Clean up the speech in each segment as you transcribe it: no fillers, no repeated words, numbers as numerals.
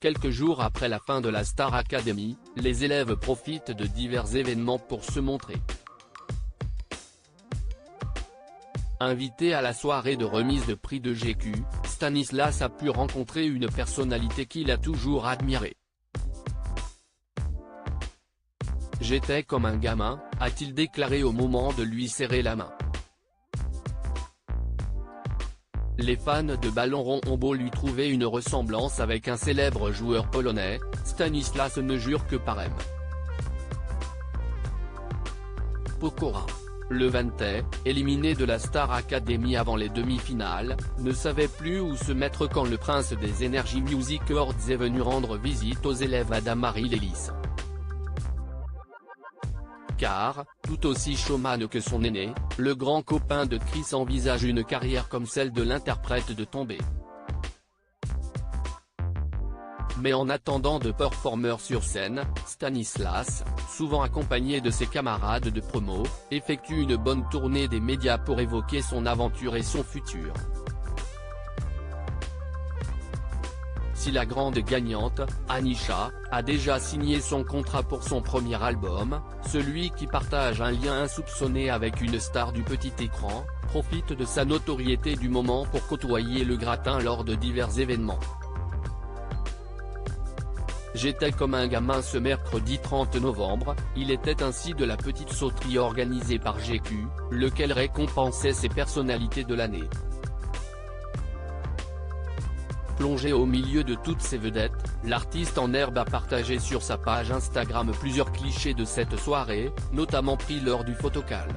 Quelques jours après la fin de la Star Academy, les élèves profitent de divers événements pour se montrer. Invité à la soirée de remise de prix de GQ, Stanislas a pu rencontrer une personnalité qu'il a toujours admirée. « J'étais comme un gamin », a-t-il déclaré au moment de lui serrer la main. Les fans de ballon rond ont beau lui trouver une ressemblance avec un célèbre joueur polonais, Stanislas ne jure que par M. Pokora. Le Vantais, éliminé de la Star Academy avant les demi-finales, ne savait plus où se mettre quand le prince des Energy Music Awards est venu rendre visite aux élèves Adam-Marie Lélis. Car, tout aussi showman que son aîné, le grand copain de Chris envisage une carrière comme celle de l'interprète de Tombé. Mais en attendant de performeur sur scène, Stanislas, souvent accompagné de ses camarades de promo, effectue une bonne tournée des médias pour évoquer son aventure et son futur. Si la grande gagnante, Anisha, a déjà signé son contrat pour son premier album, celui qui partage un lien insoupçonné avec une star du petit écran, profite de sa notoriété du moment pour côtoyer le gratin lors de divers événements. J'étais comme un gamin ce mercredi 30 novembre, il était ainsi de la petite sauterie organisée par GQ, lequel récompensait ses personnalités de l'année. Plongé au milieu de toutes ces vedettes, l'artiste en herbe a partagé sur sa page Instagram plusieurs clichés de cette soirée, notamment pris lors du photocall.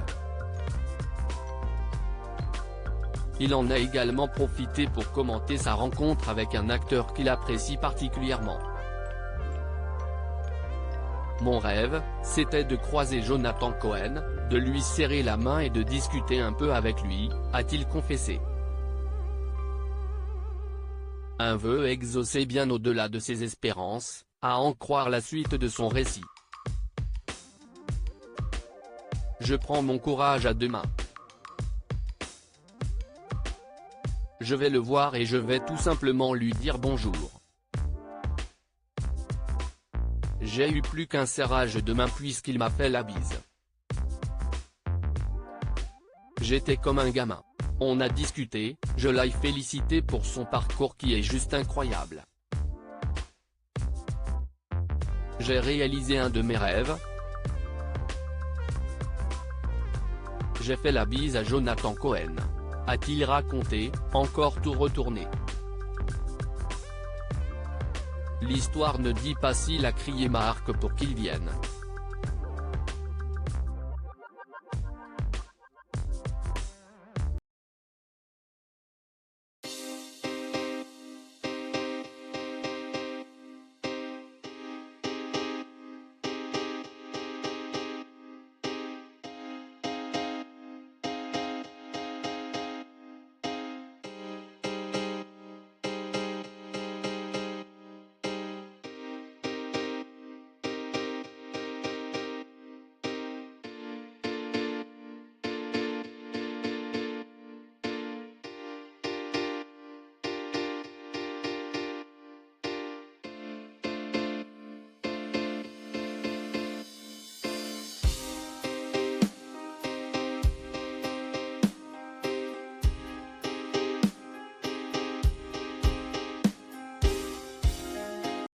Il en a également profité pour commenter sa rencontre avec un acteur qu'il apprécie particulièrement. Mon rêve, c'était de croiser Jonathan Cohen, de lui serrer la main et de discuter un peu avec lui, a-t-il confessé. Un vœu exaucé bien au-delà de ses espérances, à en croire la suite de son récit. Je prends mon courage à deux mains. Je vais le voir et je vais tout simplement lui dire bonjour. J'ai eu plus qu'un serrage de main puisqu'il m'a fait la bise. J'étais comme un gamin. On a discuté, je l'ai félicité pour son parcours qui est juste incroyable. J'ai réalisé un de mes rêves. J'ai fait la bise à Jonathan Cohen. A-t-il raconté, encore tout retourné. L'histoire ne dit pas s'il a crié Marc pour qu'il vienne.